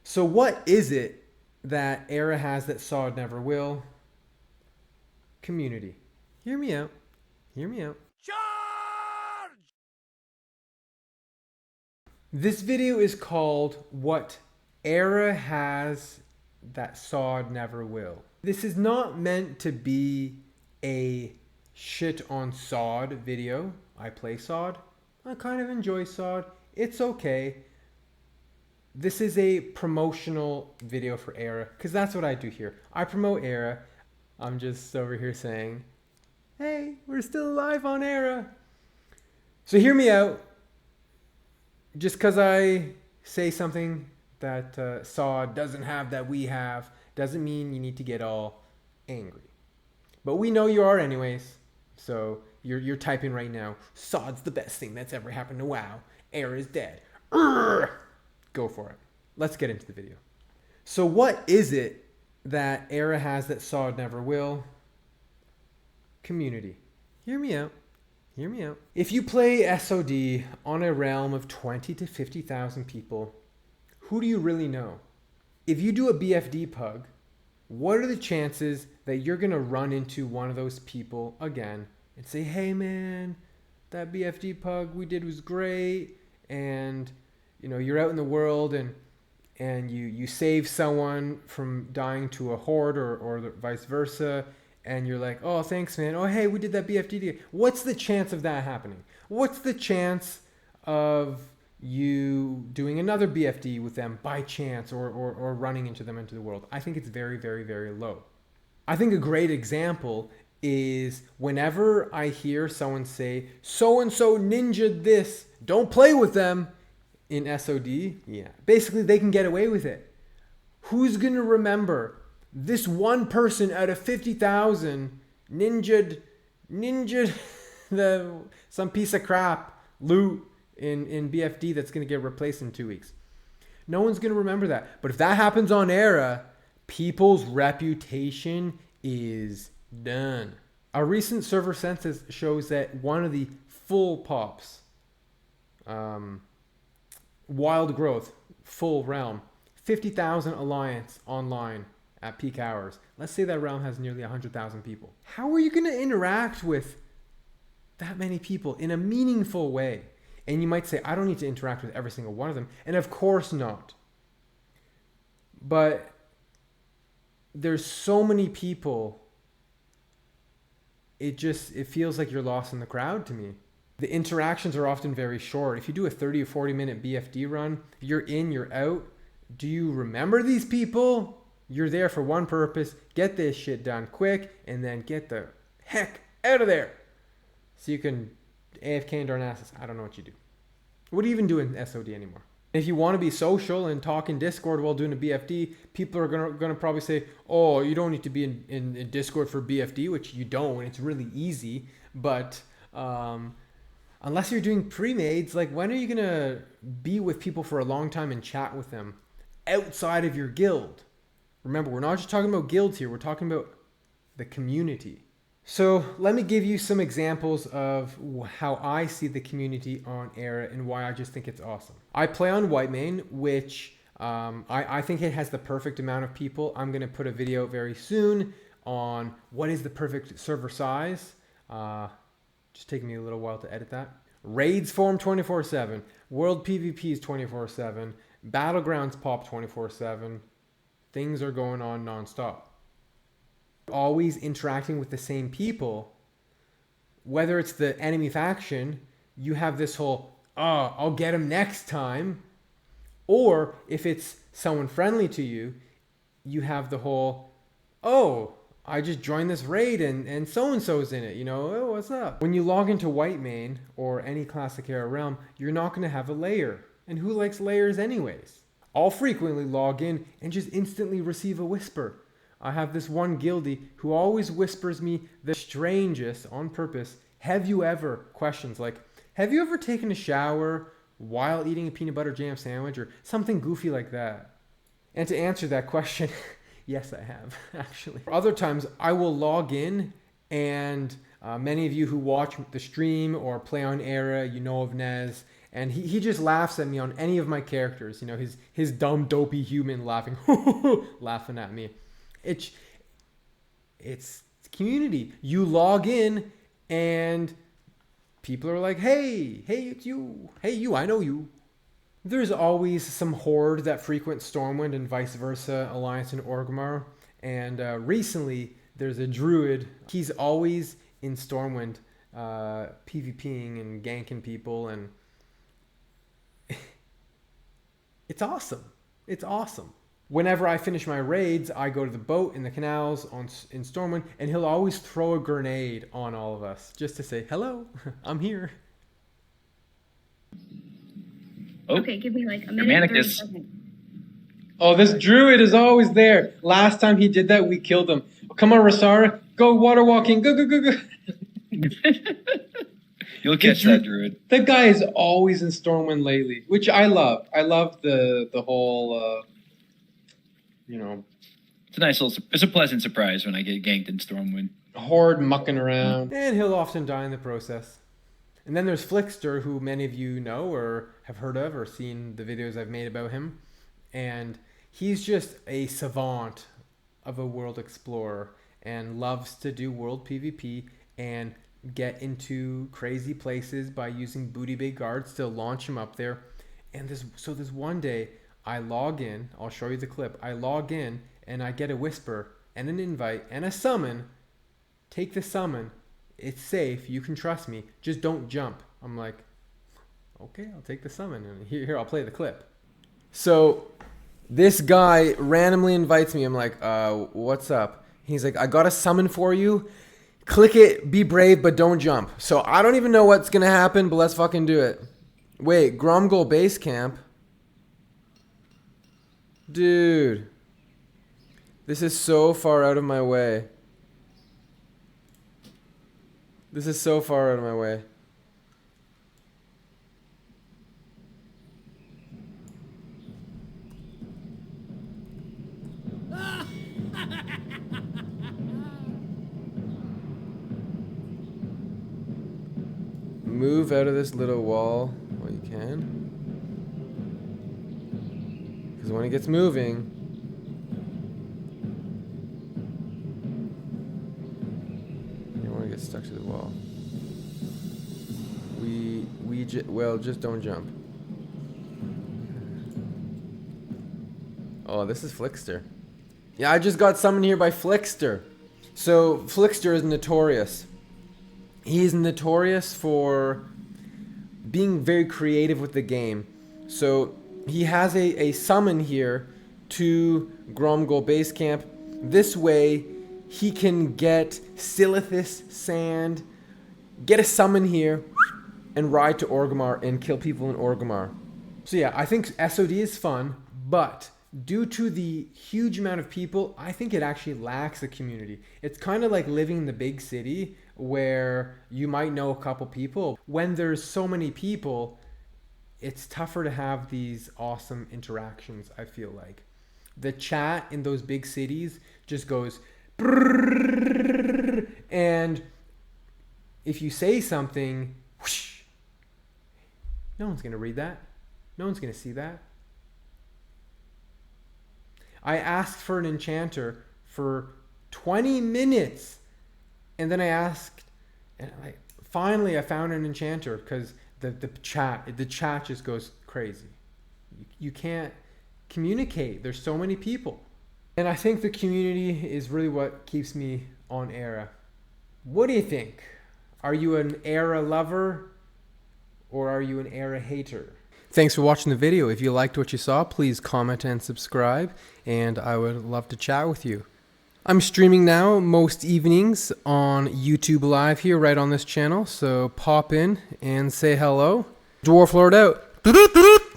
So what is it that Era has that SOD never will? Community. Hear me out. Hear me out. This video is called What Era Has That SOD Never Will. This is not meant to be a shit on SOD video. I play SOD. I kind of enjoy SOD. It's okay. This is a promotional video for Era, because that's what I do here. I promote Era. I'm just over here saying, hey, we're still alive on Era. So hear me out. Just because I say something that SOD doesn't have that we have, doesn't mean you need to get all angry. But we know you are anyways. So you're typing right now, SOD's the best thing that's ever happened to WoW. Era is dead. Urgh! Go for it. Let's get into the video. So what is it that Era has that SOD never will? Community. Hear me out. Hear me out. If you play SOD on a realm of 20 to 50,000 people, who do you really know? If you do a BFD pug, what are the chances that you're going to run into one of those people again and say, hey man, that BFD pug we did was great, and you know, you're out in the world and you save someone from dying to a horde or vice versa, and you're like, oh, thanks, man. Oh, hey, we did that BFD together. What's the chance of that happening? What's the chance of you doing another BFD with them by chance or running into them into the world? I think it's very, very, very low. I think a great example is whenever I hear someone say, so-and-so ninja'd this, don't play with them in SOD. Yeah, basically they can get away with it. Who's going to remember this one person out of 50,000 ninja'd some piece of crap loot in BFD that's going to get replaced in 2 weeks? No one's going to remember that. But if that happens on Era, people's reputation is done. A recent server census shows that one of the full pops, wild growth, full realm, 50,000 alliance online at peak hours. Let's say that realm has nearly 100,000 people. How are you going to interact with that many people in a meaningful way? And you might say, I don't need to interact with every single one of them. And of course not. But there's so many people, it feels like you're lost in the crowd to me. The interactions are often very short. If you do a 30 or 40 minute BFD run, you're in, you're out. Do you remember these people? You're there for one purpose, get this shit done quick, and then get the heck out of there. So you can AFK and Darnassus. I don't know what you do. What do you even do in SOD anymore? If you want to be social and talk in Discord while doing a BFD, people are gonna probably say, oh, you don't need to be in Discord for BFD, which you don't. It's really easy. But unless you're doing pre-mades, like when are you going to be with people for a long time and chat with them outside of your guild? Remember, we're not just talking about guilds here. We're talking about the community. So let me give you some examples of how I see the community on Era and why I just think it's awesome. I play on Whitemane, which I think it has the perfect amount of people. I'm going to put a video very soon on what is the perfect server size. Just taking me a little while to edit that. Raids form 24/7. World PvPs 24/7. Battlegrounds pop 24/7. Things are going on nonstop. Always interacting with the same people. Whether it's the enemy faction, you have this whole, oh, I'll get him next time. Or if it's someone friendly to you, you have the whole, oh, I just joined this raid and so-and-so's in it, you know, oh, what's up? When you log into Whitemane or any Classic Era realm, you're not going to have a layer. And who likes layers anyways? I'll frequently log in and just instantly receive a whisper. I have this one guildie who always whispers me the strangest, on purpose, have you ever questions like, have you ever taken a shower while eating a peanut butter jam sandwich or something goofy like that? And to answer that question, yes, I have, actually. Other times, I will log in, and many of you who watch the stream or play on Era, you know of Nez, And he just laughs at me on any of my characters. You know, his dumb, dopey human laughing, laughing at me. It's community. You log in and people are like, hey, it's you. Hey, you, I know you. There's always some horde that frequents Stormwind and vice versa, Alliance and Orgrimmar. And recently, there's a druid. He's always in Stormwind, PvPing and ganking people, and it's awesome. It's awesome. Whenever I finish my raids, I go to the boat in the canals in Stormwind, and he'll always throw a grenade on all of us just to say, hello, I'm here. Oh, okay, give me like a minute. 30 seconds. Oh, this druid is always there. Last time he did that, we killed him. Oh, come on, Rasara. Go water walking. Go. You'll catch that druid. That guy is always in Stormwind lately, which I love. I love the whole, you know. It's a nice little, it's a pleasant surprise when I get ganked in Stormwind. Horde mucking around. And he'll often die in the process. And then there's Flickster, who many of you know or have heard of or seen the videos I've made about him. And he's just a savant of a world explorer and loves to do world PvP and get into crazy places by using booty bait guards to launch him up there. And this one day, I log in, I'll show you the clip. I log in and I get a whisper and an invite and a summon. Take the summon. It's safe. You can trust me. Just don't jump. I'm like, okay, I'll take the summon. And here, I'll play the clip. So this guy randomly invites me. I'm like, what's up? He's like, I got a summon for you. Click it, be brave, but don't jump. So I don't even know what's going to happen, but let's fucking do it. Wait, Gromgol base camp? Dude. This is so far out of my way. This is so far out of my way. Move out of this little wall while you can. Because when it gets moving, you don't want to get stuck to the wall. Well, just don't jump. Oh, this is Flickster. Yeah, I just got summoned here by Flickster. So, Flickster is notorious. He's notorious for being very creative with the game. So, he has a summon here to Gromgol base camp. This way, he can get Silithus sand, get a summon here, and ride to Orgrimmar and kill people in Orgrimmar. So yeah, I think SOD is fun, but due to the huge amount of people, I think it actually lacks a community. It's kind of like living in the big city where you might know a couple people. When there's so many people, it's tougher to have these awesome interactions, I feel like. The chat in those big cities just goes brrrr, and if you say something, whoosh, no one's going to read that. No one's going to see that. I asked for an enchanter for 20 minutes. And then I asked, and finally I found an enchanter because the chat just goes crazy. You can't communicate. There's so many people. And I think the community is really what keeps me on Era. What do you think? Are you an Era lover or are you an Era hater? Thanks for watching the video. If you liked what you saw, please comment and subscribe, and I would love to chat with you. I'm streaming now most evenings on YouTube Live here right on this channel, so pop in and say hello. Dwarf Lord out.